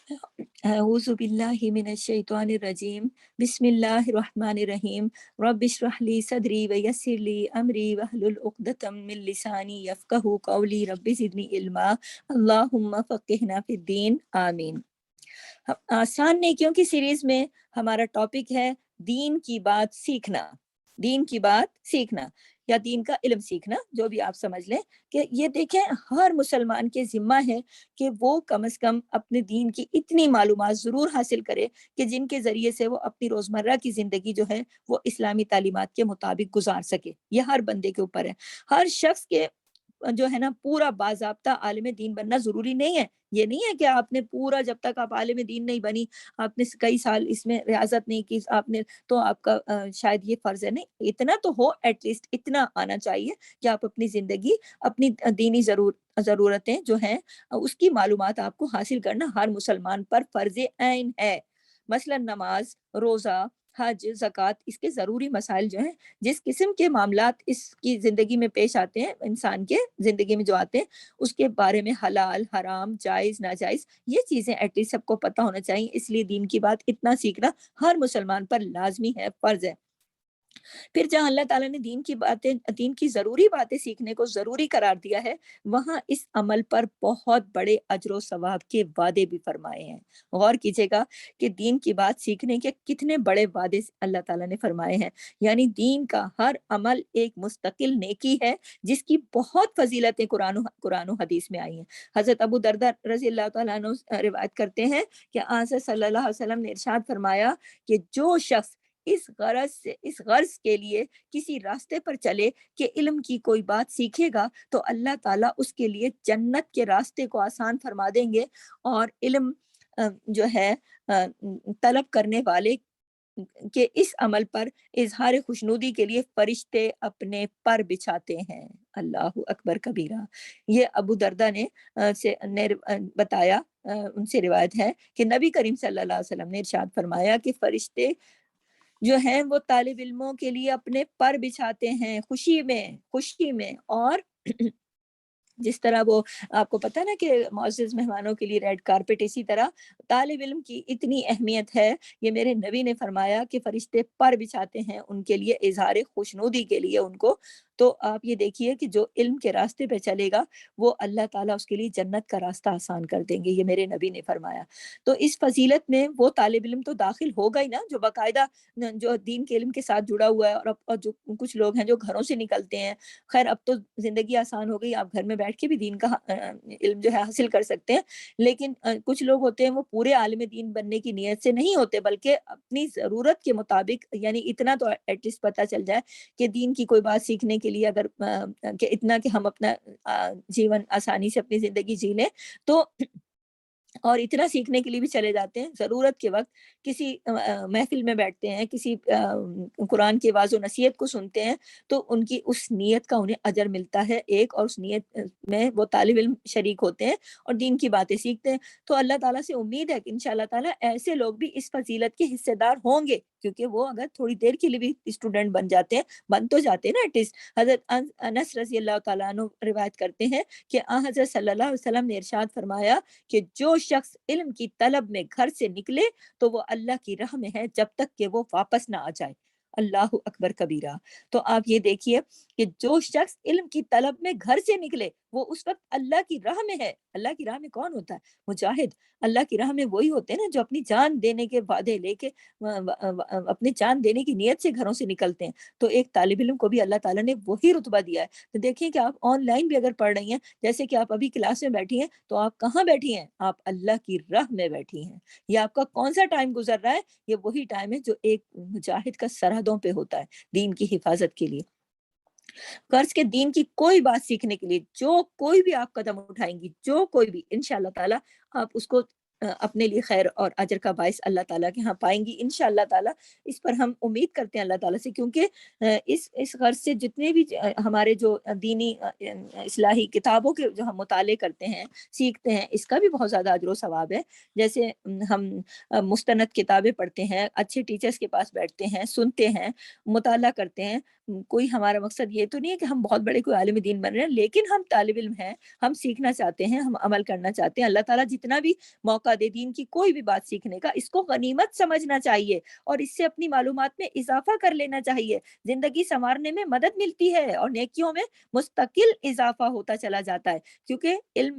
أعوذ بالله من الشيطان الرجيم بسم الله الرحمن الرحيم رب اشرح لي صدري ويسر لي أمري واحلل عقدة من لساني يفقهوا قولي رب زدني علما اللهم فقهنا في الدين آمین۔ آسان نیکیوں کی سیریز میں ہمارا ٹاپک ہے دین کی بات سیکھنا۔ دین کی بات سیکھنا یا دین کا علم سیکھنا، جو بھی آپ سمجھ لیں۔ کہ یہ دیکھیں ہر مسلمان کے ذمہ ہے کہ وہ کم از کم اپنے دین کی اتنی معلومات ضرور حاصل کرے کہ جن کے ذریعے سے وہ اپنی روزمرہ کی زندگی جو ہے وہ اسلامی تعلیمات کے مطابق گزار سکے۔ یہ ہر بندے کے اوپر ہے۔ ہر شخص کے جو ہے نا پورا باضابطہ عالم دین بننا ضروری نہیں ہے۔ یہ نہیں ہے کہ آپ نے پورا، جب تک آپ عالم دین نہیں بنی، آپ نے کئی سال اس میں ریاضت نہیں کی، آپ نے تو آپ کا شاید یہ فرض ہے۔ نہیں، اتنا تو ہو، ایٹ لیسٹ اتنا آنا چاہیے کہ آپ اپنی زندگی، اپنی دینی ضرورتیں جو ہیں اس کی معلومات آپ کو حاصل کرنا ہر مسلمان پر فرض عین ہے۔ مثلا نماز، روزہ، حج، زکوٰۃ، اس کے ضروری مسائل جو ہیں، جس قسم کے معاملات اس کی زندگی میں پیش آتے ہیں، انسان کے زندگی میں جو آتے ہیں، اس کے بارے میں حلال، حرام، جائز، ناجائز، یہ چیزیں ایٹ لیسٹ سب کو پتہ ہونا چاہیے۔ اس لیے دین کی بات اتنا سیکھنا ہر مسلمان پر لازمی ہے، فرض ہے۔ پھر جہاں اللہ تعالیٰ نے دین کی ضروری باتیں سیکھنے کو ضروری قرار دیا ہے، وہاں اس عمل پر بہت بڑے اجر و ثواب کے وعدے بھی فرمائے ہیں۔ غور کیجئے گا کہ دین کی بات سیکھنے کے کتنے بڑے وعدے اللہ تعالیٰ نے فرمائے ہیں۔ یعنی دین کا ہر عمل ایک مستقل نیکی ہے، جس کی بہت فضیلتیں قرآن و حدیث میں آئی ہیں۔ حضرت ابو درداء رضی اللہ تعالیٰ عنہ روایت کرتے ہیں کہ آن صلی اللہ علیہ وسلم نے ارشاد فرمایا کہ جو شخص اس غرض کے لیے کسی راستے پر چلے کہ علم کی کوئی بات سیکھے گا، تو اللہ تعالیٰ اس کے لیے جنت کے راستے کو آسان فرما دیں گے، اور علم جو ہے طلب کرنے والے کہ اس عمل پر اظہار خوشنودی کے لیے فرشتے اپنے پر بچھاتے ہیں۔ اللہ اکبر کبیرہ۔ یہ ابو دردہ نے بتایا، ان سے روایت ہے کہ نبی کریم صلی اللہ علیہ وسلم نے ارشاد فرمایا کہ فرشتے جو ہیں وہ طالب علموں کے لیے اپنے پر بچھاتے ہیں خوشی میں، اور جس طرح وہ آپ کو پتہ نا کہ معزز مہمانوں کے لیے ریڈ کارپٹ، اسی طرح طالب علم کی اتنی اہمیت ہے۔ یہ میرے نبی نے فرمایا کہ فرشتے پر بچھاتے ہیں ان کے لیے اظہار خوشنودی کے لیے ان کو۔ تو آپ یہ دیکھیے کہ جو علم کے راستے پہ چلے گا، وہ اللہ تعالیٰ اس کے لیے جنت کا راستہ آسان کر دیں گے، یہ میرے نبی نے فرمایا۔ تو اس فضیلت میں وہ طالب علم تو داخل ہوگا ہی نا جو باقاعدہ جو دین کے علم کے ساتھ جڑا ہوا ہے، اور جو کچھ لوگ ہیں جو گھروں سے نکلتے ہیں۔ خیر اب تو زندگی آسان ہو گئی، آپ گھر میں بیٹھ کے بھی دین کا علم جو ہے حاصل کر سکتے ہیں، لیکن کچھ لوگ ہوتے ہیں وہ پورے عالم دین بننے کی نیت سے نہیں ہوتے، بلکہ اپنی ضرورت کے مطابق، یعنی اتنا تو ایٹ لیسٹ پتہ چل جائے کہ دین کی کوئی بات سیکھنے کے لیے اگر کہ اتنا کہ ہم اپنا جیون آسانی سے اپنی زندگی جی لیں، تو اور اتنا سیکھنے کے لیے بھی چلے جاتے ہیں، ضرورت کے وقت کسی محفل میں بیٹھتے ہیں، کسی قرآن کی واعظ و نصیحت کو سنتے ہیں، تو ان کی اس نیت کا انہیں اجر ملتا ہے ایک، اور اس نیت میں وہ طالب علم شریک ہوتے ہیں اور دین کی باتیں سیکھتے ہیں۔ تو اللہ تعالیٰ سے امید ہے کہ انشاءاللہ تعالیٰ ایسے لوگ بھی اس فضیلت کے حصے دار ہوں گے، کیونکہ وہ اگر تھوڑی دیر کے لیے بھی اسٹوڈنٹ بن جاتے ہیں، بن تو جاتے ہیں نا ایٹ لیسٹ۔ حضرت انس رضی اللہ تعالیٰ عنہ روایت کرتے ہیں کہ حضرت صلی اللہ علیہ وسلم نے ارشاد فرمایا کہ جو شخص علم کی طلب میں گھر سے نکلے تو وہ اللہ کی راہ میں ہے جب تک کہ وہ واپس نہ آ جائے۔ اللہ اکبر کبیرہ۔ تو آپ یہ دیکھیے کہ جو شخص علم کی طلب میں گھر سے نکلے وہ اس وقت اللہ کی راہ میں ہے۔ اللہ کی راہ میں کون ہوتا ہے؟ مجاہد۔ اللہ کی راہ میں وہی ہوتے ہیں نا جو اپنی جان دینے کے وعدے لے کے اپنی جان دینے کی نیت سے گھروں سے نکلتے ہیں۔ تو ایک طالب علم کو بھی اللہ تعالیٰ نے وہی رتبہ دیا ہے۔ تو دیکھیں کہ آپ آن لائن بھی اگر پڑھ رہی ہیں، جیسے کہ آپ ابھی کلاس میں بیٹھی ہیں، تو آپ کہاں بیٹھی ہیں؟ آپ اللہ کی راہ میں بیٹھی ہیں۔ یہ آپ کا کون سا ٹائم گزر رہا ہے؟ یہ وہی ٹائم ہے جو ایک مجاہد کا سرحدوں پہ ہوتا ہے دین کی حفاظت کے لیے۔ قرض کے دین کی کوئی بات سیکھنے کے لیے جو کوئی بھی آپ قدم اٹھائیں گی، جو کوئی بھی، انشاءاللہ تعالیٰ آپ اس کو اپنے لیے خیر اور اجر کا باعث اللہ تعالیٰ کے ہاں پائیں گی انشاءاللہ تعالیٰ۔ اس پر ہم امید کرتے ہیں اللہ تعالیٰ سے، کیونکہ اس غرض سے جتنے بھی ہمارے جو دینی اصلاحی کتابوں کے جو ہم مطالعے کرتے ہیں، سیکھتے ہیں، اس کا بھی بہت زیادہ اجر و ثواب ہے۔ جیسے ہم مستند کتابیں پڑھتے ہیں، اچھے ٹیچرز کے پاس بیٹھتے ہیں، سنتے ہیں، مطالعہ کرتے ہیں، کوئی ہمارا مقصد یہ تو نہیں ہے کہ ہم بہت بڑے کوئی عالم دین بن رہے ہیں، لیکن ہم طالب علم ہیں، ہم سیکھنا چاہتے ہیں، ہم عمل کرنا چاہتے ہیں۔ اللہ تعالیٰ جتنا بھی موقع دے دین کی کوئی بھی بات سیکھنے کا، اس کو غنیمت سمجھنا چاہیے اور اس سے اپنی معلومات میں اضافہ کر لینا چاہیے۔ زندگی سنوارنے میں مدد ملتی ہے اور نیکیوں میں مستقل اضافہ ہوتا چلا جاتا ہے، کیونکہ علم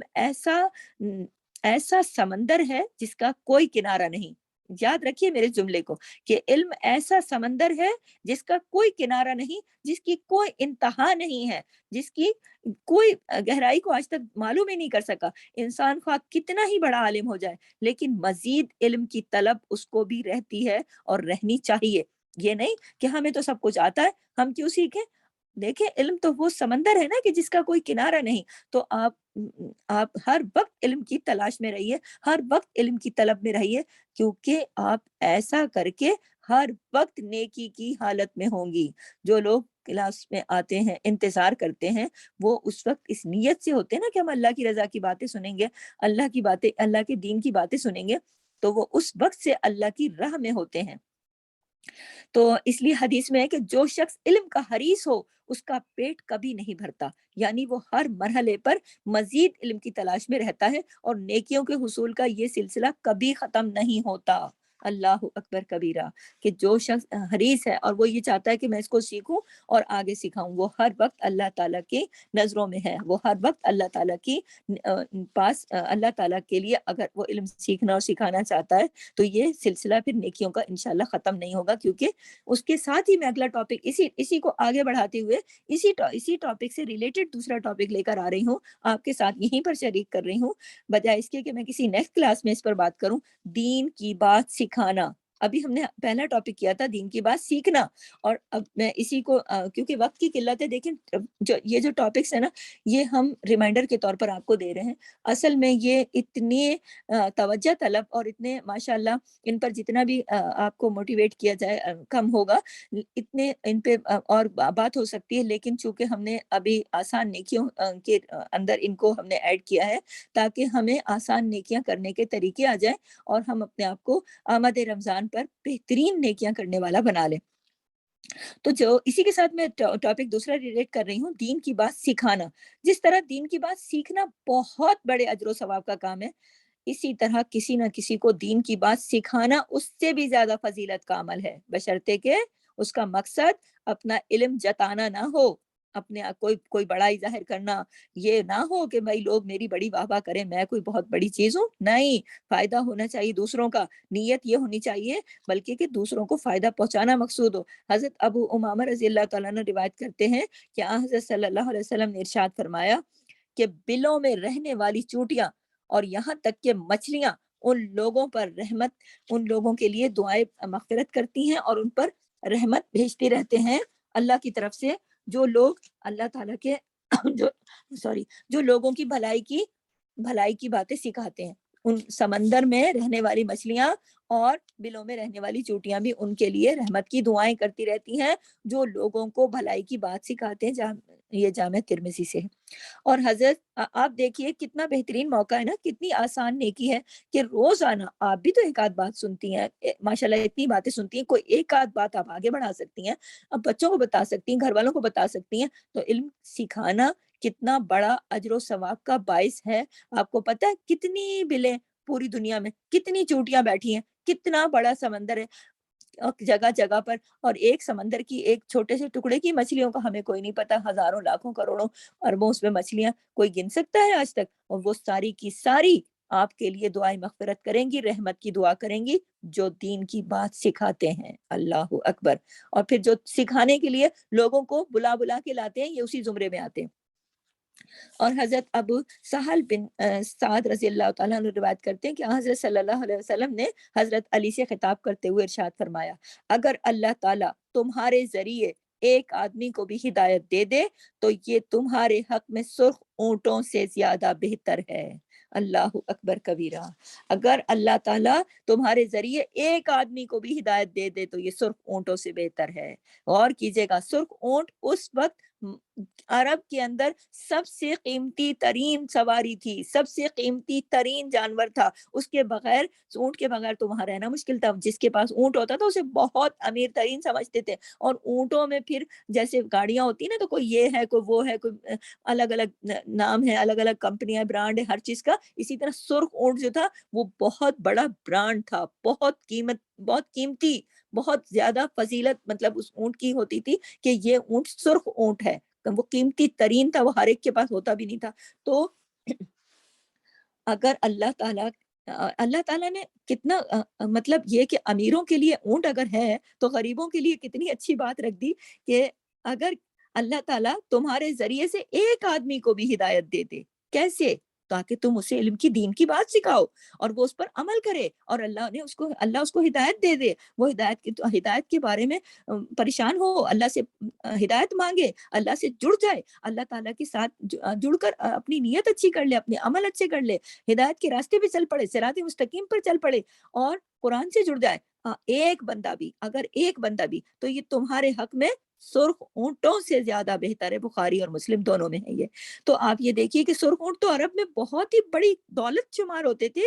ایسا سمندر ہے جس کا کوئی کنارہ نہیں۔ یاد رکھیے میرے جملے کو کہ علم ایسا سمندر ہے جس کا کوئی کنارہ نہیں، جس کی کوئی انتہا نہیں ہے، جس کی کوئی گہرائی کو آج تک معلوم ہی نہیں کر سکا۔ انسان خواہ کتنا ہی بڑا عالم ہو جائے، لیکن مزید علم کی طلب اس کو بھی رہتی ہے اور رہنی چاہیے۔ یہ نہیں کہ ہمیں تو سب کچھ آتا ہے، ہم کیوں سیکھیں؟ دیکھیں علم تو وہ سمندر ہے نا کہ جس کا کوئی کنارہ نہیں۔ تو آپ ہر وقت علم کی تلاش میں رہیے، ہر وقت علم کی طلب میں رہیے، کیونکہ آپ ایسا کر کے ہر وقت نیکی کی حالت میں ہوں گی۔ جو لوگ کلاس میں آتے ہیں، انتظار کرتے ہیں، وہ اس وقت اس نیت سے ہوتے ہیں نا کہ ہم اللہ کی رضا کی باتیں سنیں گے، اللہ کی باتیں، اللہ کے دین کی باتیں سنیں گے، تو وہ اس وقت سے اللہ کی راہ میں ہوتے ہیں۔ تو اس لیے حدیث میں ہے کہ جو شخص علم کا حریص ہو اس کا پیٹ کبھی نہیں بھرتا، یعنی وہ ہر مرحلے پر مزید علم کی تلاش میں رہتا ہے اور نیکیوں کے حصول کا یہ سلسلہ کبھی ختم نہیں ہوتا۔ اللہ اکبر کبیرہ، کہ جو شخص حریص ہے اور وہ یہ چاہتا ہے کہ میں اس کو سیکھوں اور آگے سکھاؤں، وہ ہر وقت اللہ تعالیٰ کی نظروں میں ہے، وہ ہر وقت اللہ تعالیٰ کی پاس، اللہ تعالیٰ کے لیے اگر وہ علم سیکھنا اور سکھانا چاہتا ہے تو یہ سلسلہ پھر نیکیوں کا انشاءاللہ ختم نہیں ہوگا۔ کیونکہ اس کے ساتھ ہی میں اگلا ٹاپک اسی کو آگے بڑھاتے ہوئے اسی ٹاپک سے ریلیٹڈ دوسرا ٹاپک لے کر آ رہی ہوں، آپ کے ساتھ یہیں پر شریک کر رہی ہوں، بجائے اس کے کہ میں کسی نیکسٹ کلاس میں اس پر بات کروں۔ دین کی بات سکھانا، ابھی ہم نے پہلا ٹاپک کیا تھا دین کی بات سیکھنا، اور اب میں اسی کو کیونکہ وقت کی قلت ہے، دیکھیں یہ جو ٹاپکس ہیں نا، یہ ہم ریمائنڈر کے طور پر آپ کو دے رہے ہیں۔ اصل میں یہ اتنے توجہ طلب اور اتنے ماشاءاللہ ان پر جتنا بھی آپ کو موٹیویٹ کیا جائے کم ہوگا، اتنے ان پہ اور بات ہو سکتی ہے، لیکن چونکہ ہم نے ابھی آسان نیکیوں کے اندر ان کو ہم نے ایڈ کیا ہے تاکہ ہمیں آسان نیکیاں کرنے کے طریقے آ جائیں اور ہم اپنے آپ کو آمد رمضان پر بہترین نیکیاں کرنے والا بنا لیں۔ تو جو اسی کے ساتھ میں ٹاپک دوسرا ریلیٹ کر رہی ہوں، دین کی بات سکھانا۔ جس طرح دین کی بات سیکھنا بہت بڑے اجر و ثواب کا کام ہے، اسی طرح کسی نہ کسی کو دین کی بات سکھانا اس سے بھی زیادہ فضیلت کا عمل ہے، بشرطے کہ اس کا مقصد اپنا علم جتانا نہ ہو، اپنے کوئی بڑائی ظاہر کرنا، یہ نہ ہو کہ بھائی لوگ میری بڑی واہ واہ کریں، میں کوئی بہت بڑی چیز ہوں۔ نہیں، فائدہ ہونا چاہیے دوسروں کا، نیت یہ ہونی چاہیے بلکہ کہ دوسروں کو فائدہ پہنچانا مقصود ہو۔ حضرت ابو امامہ رضی اللہ تعالیٰ عنہ روایت کرتے ہیں کہ حضرت صلی اللہ علیہ وسلم نے ارشاد فرمایا کہ بلوں میں رہنے والی چوٹیاں اور یہاں تک کہ مچھلیاں ان لوگوں پر رحمت، ان لوگوں کے لیے دعائیں مغفرت کرتی ہیں اور ان پر رحمت بھیجتی رہتے ہیں اللہ کی طرف سے، جو لوگ اللہ تعالیٰ کے جو جو لوگوں کی بھلائی کی باتیں سکھاتے ہیں۔ ان سمندر میں رہنے والی مچھلیاں اور بلوں میں رہنے والی چوٹیاں بھی ان کے لیے رحمت کی دعائیں کرتی رہتی ہیں، جو لوگوں کو بھلائی کی بات سکھاتے ہیں۔ یہ جامع ترمذی سے ہے۔ اور حضرت آپ دیکھیے کتنا بہترین موقع ہے نا، کتنی آسان نیکی ہے کہ روزانہ آپ بھی تو ایک آدھ بات سنتی ہیں، ماشاءاللہ اتنی باتیں سنتی ہیں، کوئی ایک آدھ بات آپ آگے بڑھا سکتی ہیں، اب بچوں کو بتا سکتی ہیں، گھر والوں کو بتا سکتی ہیں۔ تو علم سکھانا کتنا بڑا اجر و ثواب کا باعث ہے۔ آپ کو پتہ ہے کتنی بلیں پوری دنیا میں، کتنی چوٹیاں بیٹھی ہیں، کتنا بڑا سمندر ہے جگہ جگہ پر، اور ایک سمندر کی ایک چھوٹے سے ٹکڑے کی مچھلیوں کا ہمیں کوئی نہیں پتا، ہزاروں لاکھوں کروڑوں اربوں اس میں مچھلیاں، کوئی گن سکتا ہے آج تک؟ اور وہ ساری کی ساری آپ کے لیے دعائیں مغفرت کریں گی، رحمت کی دعا کریں گی، جو دین کی بات سکھاتے ہیں۔ اللہ اکبر۔ اور پھر جو سکھانے کے لیے لوگوں کو بلا بلا کے لاتے ہیں، یہ اسی زمرے میں آتے ہیں۔ اور حضرت ابو سہل بن سعد رضی اللہ تعالیٰ عنہ روایت کرتے ہیں کہ حضرت صلی اللہ علیہ وسلم نے حضرت علی سے خطاب کرتے ہوئے ارشاد فرمایا، اگر اللہ تعالیٰ تمہارے ذریعے ایک آدمی کو بھی ہدایت دے دے تو یہ تمہارے حق میں سرخ اونٹوں سے زیادہ بہتر ہے۔ اللہ اکبر کبیرہ۔ اگر اللہ تعالیٰ تمہارے ذریعے ایک آدمی کو بھی ہدایت دے دے تو یہ سرخ اونٹوں سے بہتر ہے۔ غور کیجئے گا، سرخ اونٹ اس وقت عرب کے اندر سب سے قیمتی ترین سواری تھی، سب سے قیمتی ترین جانور تھا، اس کے بغیر، اونٹ کے بغیر تو وہاں رہنا مشکل تھا، جس کے پاس اونٹ ہوتا تھا اسے بہت امیر ترین سمجھتے تھے، اور اونٹوں میں پھر جیسے گاڑیاں ہوتی نا، تو کوئی یہ ہے، کوئی وہ ہے، کوئی الگ الگ نام ہے، الگ الگ کمپنیاں، برانڈ ہے ہر چیز کا، اسی طرح سرخ اونٹ جو تھا وہ بہت بڑا برانڈ تھا، بہت قیمتی، بہت زیادہ فضیلت مطلب اس اونٹ کی ہوتی تھی کہ یہ اونٹ سرخ اونٹ ہے، وہ قیمتی ترین تھا، وہ ہر ایک کے پاس ہوتا بھی نہیں تھا۔ تو اگر اللہ تعالیٰ نے کتنا مطلب یہ کہ امیروں کے لیے اونٹ اگر ہے تو غریبوں کے لیے کتنی اچھی بات رکھ دی کہ اگر اللہ تعالیٰ تمہارے ذریعے سے ایک آدمی کو بھی ہدایت دے دے، کیسے؟ تاکہ تم اسے علم کی دین کی بات سکھاؤ اور وہ اس پر عمل کرے، اور اللہ اس کو ہدایت دے دے، وہ ہدایت کے بارے میں پریشان ہو، اللہ سے ہدایت مانگے، اللہ سے جڑ جائے، اللہ تعالیٰ کے ساتھ جڑ کر اپنی نیت اچھی کر لے، اپنے عمل اچھے کر لے، ہدایت کے راستے پہ چل پڑے، صراط مستقیم پر چل پڑے اور قرآن سے جڑ جائے، ایک بندہ بھی، اگر ایک بندہ بھی، تو یہ تمہارے حق میں سرخ اونٹوں سے زیادہ بہتر ہے، بخاری اور مسلم دونوں میں ہے یہ۔ تو آپ یہ دیکھیے کہ سرخ اونٹ تو عرب میں بہت ہی بڑی دولت شمار ہوتے تھے،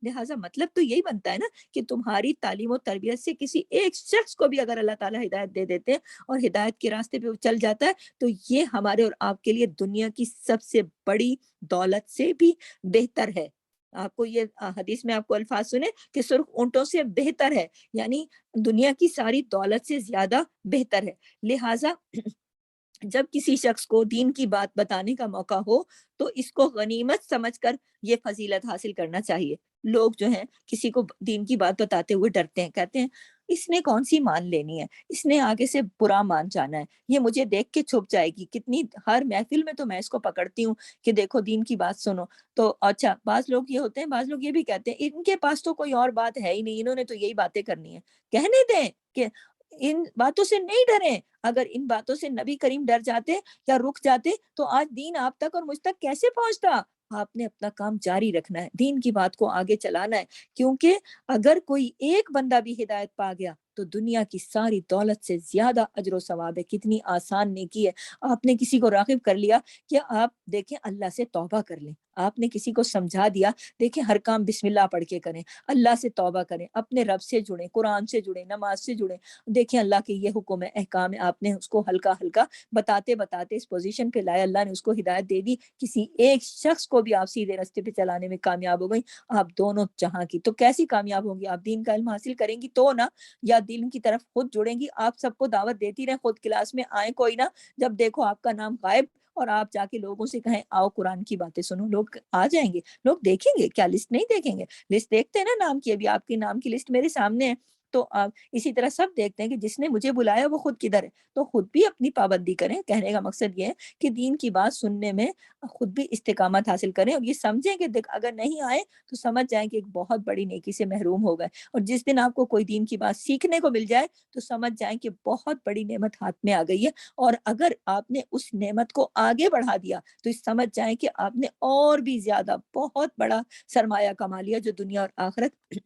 لہٰذا مطلب تو یہی بنتا ہے نا کہ تمہاری تعلیم و تربیت سے کسی ایک شخص کو بھی اگر اللہ تعالیٰ ہدایت دے دیتے ہیں اور ہدایت کے راستے پہ وہ چل جاتا ہے، تو یہ ہمارے اور آپ کے لیے دنیا کی سب سے بڑی دولت سے بھی بہتر ہے۔ آپ کو یہ حدیث میں آپ کو الفاظ سنے کہ سرخ اونٹوں سے بہتر ہے، یعنی دنیا کی ساری دولت سے زیادہ بہتر ہے۔ لہٰذا جب کسی شخص کو دین کی بات بتانے کا موقع ہو تو اس کو غنیمت سمجھ کر یہ فضیلت حاصل کرنا چاہیے۔ لوگ جو ہیں کسی کو دین کی بات بتاتے ہوئے ڈرتے ہیں، کہتے ہیں اس نے کون سی مان لینی ہے، اس نے آگے سے برا مان جانا ہے، یہ مجھے دیکھ کے چھپ جائے گی، کتنی ہر محفل میں تو میں اس کو پکڑتی ہوں کہ دیکھو دین کی بات سنو۔ تو اچھا، بعض لوگ یہ ہوتے ہیں، بعض لوگ یہ بھی کہتے ہیں ان کے پاس تو کوئی اور بات ہے ہی نہیں، انہوں نے تو یہی باتیں کرنی ہے۔ کہنے دیں کہ ان باتوں سے نہیں ڈریں، اگر ان باتوں سے نبی کریم ڈر جاتے یا رک جاتے تو آج دین آپ تک اور مجھ تک کیسے پہنچتا؟ آپ نے اپنا کام جاری رکھنا ہے، دین کی بات کو آگے چلانا ہے، کیونکہ اگر کوئی ایک بندہ بھی ہدایت پا گیا تو دنیا کی ساری دولت سے زیادہ اجر و ثواب ہے۔ کتنی آسان نیکی ہے، آپ نے کسی کو راغب کر لیا کہ آپ دیکھیں اللہ سے توبہ کر لیں، آپ نے کسی کو سمجھا دیا دیکھیں ہر کام بسم اللہ پڑھ کے کریں، اللہ سے توبہ کریں، اپنے رب سے جڑیں، قرآن سے جڑیں، نماز سے جڑیں، دیکھیں اللہ کے یہ حکم ہے، احکام ہے، آپ نے اس کو ہلکا ہلکا بتاتے بتاتے اس پوزیشن پہ لائے، اللہ نے اس کو ہدایت دے دی، کسی ایک شخص کو بھی آپ سیدھے راستے پہ چلانے میں کامیاب ہو گئی، آپ دونوں جہاں کی۔ تو کیسی کامیاب ہوں گی؟ آپ دین کا علم حاصل کریں گی تو نا، یا دین کی طرف خود جڑیں گی؟ آپ سب کو دعوت دیتی رہیں، خود کلاس میں آئیں کوئی نہ، جب دیکھو آپ کا نام غائب اور آپ جا کے لوگوں سے کہیں آؤ قرآن کی باتیں سنو، لوگ آ جائیں گے، لوگ دیکھیں گے کیا؟ لسٹ نہیں دیکھیں گے؟ لسٹ دیکھتے ہیں نا نام کی، ابھی آپ کے نام کی لسٹ میرے سامنے ہے، تو آپ اسی طرح سب دیکھتے ہیں کہ جس نے مجھے بلایا وہ خود کدھر ہے، تو خود بھی اپنی پابندی کریں۔ کہنے کا مقصد یہ ہے کہ دین کی بات سننے میں خود بھی استقامت حاصل کریں، اور یہ سمجھیں کہ اگر نہیں آئے تو سمجھ جائیں کہ ایک بہت بڑی نیکی سے محروم ہو گئے، اور جس دن آپ کو کوئی دین کی بات سیکھنے کو مل جائے تو سمجھ جائیں کہ بہت بڑی نعمت ہاتھ میں آ گئی ہے، اور اگر آپ نے اس نعمت کو آگے بڑھا دیا تو سمجھ جائیں کہ آپ نے اور بھی زیادہ بہت بڑا سرمایہ کما لیا، جو دنیا اور آخرت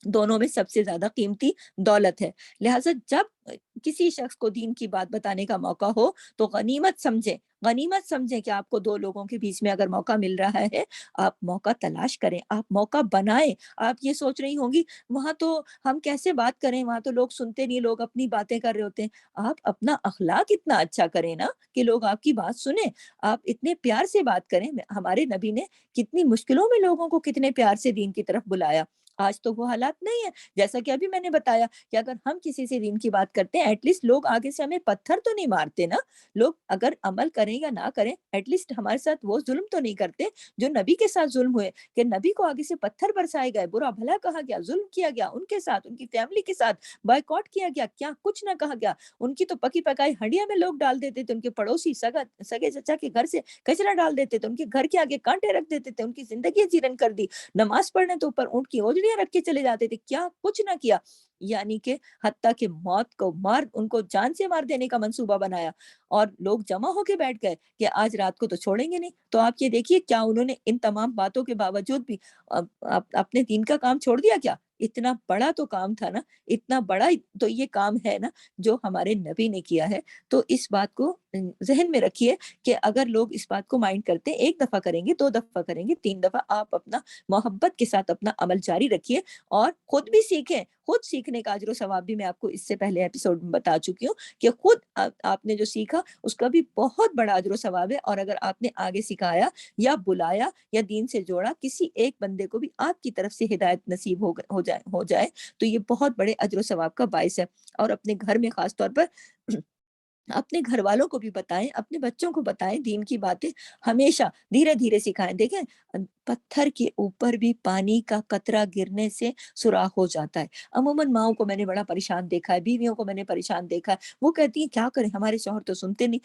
دونوں میں سب سے زیادہ قیمتی دولت ہے۔ لہٰذا جب کسی شخص کو دین کی بات بتانے کا موقع ہو تو غنیمت سمجھیں کہ آپ کو دو لوگوں کے بیچ میں اگر موقع مل رہا ہے، آپ موقع تلاش کریں، آپ موقع بنائیں۔ آپ یہ سوچ رہی ہوں گی وہاں تو ہم کیسے بات کریں، وہاں تو لوگ سنتے نہیں، لوگ اپنی باتیں کر رہے ہوتے ہیں۔ آپ اپنا اخلاق اتنا اچھا کریں نا کہ لوگ آپ کی بات سنیں، آپ اتنے پیار سے بات کریں۔ ہمارے نبی نے کتنی مشکلوں میں لوگوں کو کتنے پیار سے دین کی طرف بلایا، آج تو وہ حالات نہیں ہے۔ جیسا کہ ابھی میں نے بتایا کہ اگر ہم کسی سے دین کی بات کرتے ہیں، ایٹ لیسٹ لوگ آگے سے ہمیں پتھر تو نہیں مارتے نا، لوگ اگر عمل کریں یا نہ کریں ایٹ لیسٹ ہمارے ساتھ وہ ظلم تو نہیں کرتے جو نبی کے ساتھ ظلم ہوئے، کہ نبی کو آگے سے پتھر برسائے گئے، برا بھلا کہا گیا، ظلم کیا گیا ان کے ساتھ، ان کی فیملی کے ساتھ بائیکاٹ کیا گیا، کیا کچھ نہ کہا گیا، ان کی تو پکی پکائی ہنڈیا میں لوگ ڈال دیتے تھے، ان کے پڑوسی سگے چچا کے گھر سے کچرا ڈال دیتے تھے، ان کے گھر کے آگے کانٹے رکھ دیتے تھے، ان کی زندگی جیرن کر دی، نماز پڑھنے تو اوپر اونٹ کی اوجڑیاں رکھ کے چلے جاتے تھے، کیا کچھ نہ کیا، یعنی کہ حتیٰ کہ موت کو ان کو جان سے مار دینے کا منصوبہ بنایا، اور لوگ جمع ہو کے بیٹھ گئے کہ آج رات کو تو چھوڑیں گے نہیں۔ تو آپ یہ دیکھیے کیا انہوں نے ان تمام باتوں کے باوجود بھی اپنے دین کا کام چھوڑ دیا کیا؟ اتنا بڑا تو کام تھا نا، اتنا بڑا تو یہ کام ہے نا جو ہمارے نبی نے کیا ہے۔ تو اس بات کو ذہن میں رکھیے کہ اگر لوگ اس بات کو مائنڈ کرتے ہیں، 1 دفعہ کریں گے، 2 دفعہ کریں گے، 3 دفعہ، آپ اپنا محبت کے ساتھ اپنا عمل جاری رکھیے اور خود بھی سیکھیں۔ خود سیکھنے کا اجر و ثواب بھی میں آپ کو اس سے پہلے ایپیسوڈ میں بتا چکی ہوں کہ خود آپ نے جو سیکھا اس کا بھی بہت بڑا اجر و ثواب ہے، اور اگر آپ نے آگے سکھایا یا بلایا یا دین سے جوڑا، کسی ایک بندے کو بھی آپ کی طرف سے ہدایت نصیب ہو جائے تو یہ بہت بڑے اجر و ثواب کا باعث ہے۔ اور اپنے گھر میں خاص طور پر اپنے گھر والوں کو بھی بتائیں، اپنے بچوں کو بتائیں، دین کی باتیں ہمیشہ دھیرے دھیرے سکھائیں۔ دیکھیں پتھر کے اوپر بھی پانی کا قطرہ گرنے سے سوراخ ہو جاتا ہے۔ عموماً ماؤں کو میں نے بڑا پریشان دیکھا ہے، بیویوں کو میں نے پریشان دیکھا ہے، وہ کہتی ہیں کیا کریں، ہمارے شوہر تو سنتے نہیں۔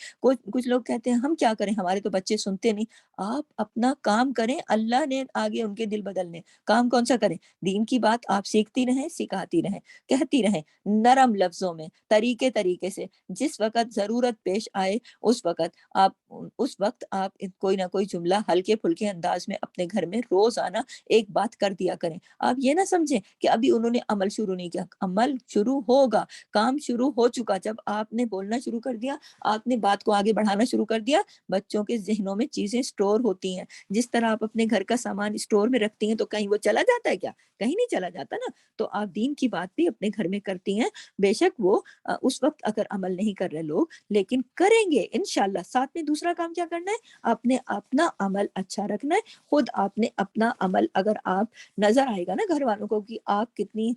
کچھ لوگ کہتے ہیں ہم کیا کریں، ہمارے تو بچے سنتے نہیں۔ آپ اپنا کام کریں، اللہ نے آگے ان کے دل بدلنے، کام کون سا کریں؟ دین کی بات آپ سیکھتی رہیں، سکھاتی رہیں، کہتی رہیں، نرم لفظوں میں، طریقے سے، جس وقت ضرورت پیش آئے اس وقت آپ کوئی نہ کوئی جملہ ہلکے پھلکے انداز میں اپنے گھر میں روزانہ ایک بات کر دیا کریں۔ آپ یہ نہ سمجھیں کہ ابھی انہوں نے عمل شروع نہیں کیا، عمل شروع ہوگا، کام شروع ہو چکا۔ جب آپ نے بولنا شروع کر دیا، آپ نے بات کو آگے بڑھانا شروع کر دیا، بچوں کے ذہنوں میں چیزیں سٹور ہوتی ہیں۔ جس طرح آپ اپنے گھر کا سامان سٹور میں رکھتی ہیں تو کہیں وہ چلا جاتا ہے کیا؟ کہیں نہیں چلا جاتا نا۔ تو آپ دین کی بات بھی اپنے گھر میں کرتی ہیں، بے شک وہ اس وقت اگر عمل نہیں کر رہے لوگ، لیکن کریں گے انشاءاللہ۔ ساتھ میں دوسرا کام کیا کرنا ہے؟ آپ نے اپنا عمل اچھا رکھنا ہے۔ خود آپ نے اپنا عمل، اگر آپ نظر آئے گا نا گھر والوں کو کہ آپ کتنی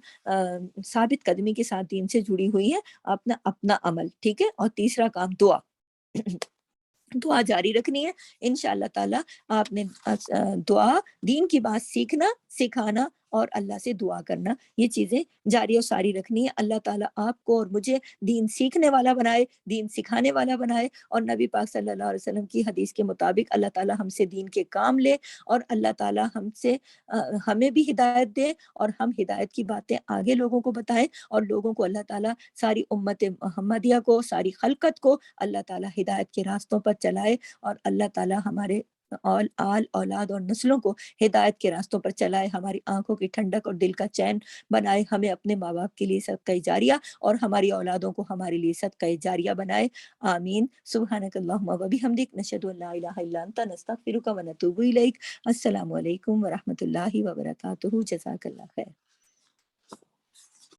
ثابت قدمی کے ساتھ دین سے جڑی ہوئی ہیں، اپنا عمل ٹھیک ہے۔ اور تیسرا کام دعا دعا جاری رکھنی ہے انشاءاللہ تعالی۔ آپ نے دعا، دین کی بات سیکھنا، سکھانا اور اللہ سے دعا کرنا، یہ چیزیں جاری اور ساری رکھنی ہے۔ اللہ تعالیٰ آپ کو اور مجھے دین سیکھنے والا بنائے، دین سکھانے والا بنائے، اور نبی پاک صلی اللہ علیہ وسلم کی حدیث کے مطابق اللہ تعالیٰ ہم سے دین کے کام لے، اور اللہ تعالیٰ ہمیں بھی ہدایت دے، اور ہم ہدایت کی باتیں آگے لوگوں کو بتائیں، اور لوگوں کو اللہ تعالیٰ، ساری امت محمدیہ کو، ساری خلقت کو اللہ تعالیٰ ہدایت کے راستوں پر چلائے، اور اللہ تعالیٰ ہمارے اولاد اور نسلوں کو ہدایت کے راستوں پر چلائے، ہماری آنکھوں کی ٹھنڈک اور دل کا چین بنائے، ہمیں اپنے ماں باپ کے لیے صدقہ جاریہ اور ہماری اولادوں کو ہمارے لیے صدقہ جاریہ بنائے۔ آمین۔ سبحانک اللہم و بحمدک، نشہد ان لا الہ الا انت، نستغفرک و نتوب الیک۔ السلام علیکم ورحمۃ اللہ وبرکاتہ۔ جزاک اللہ خیر۔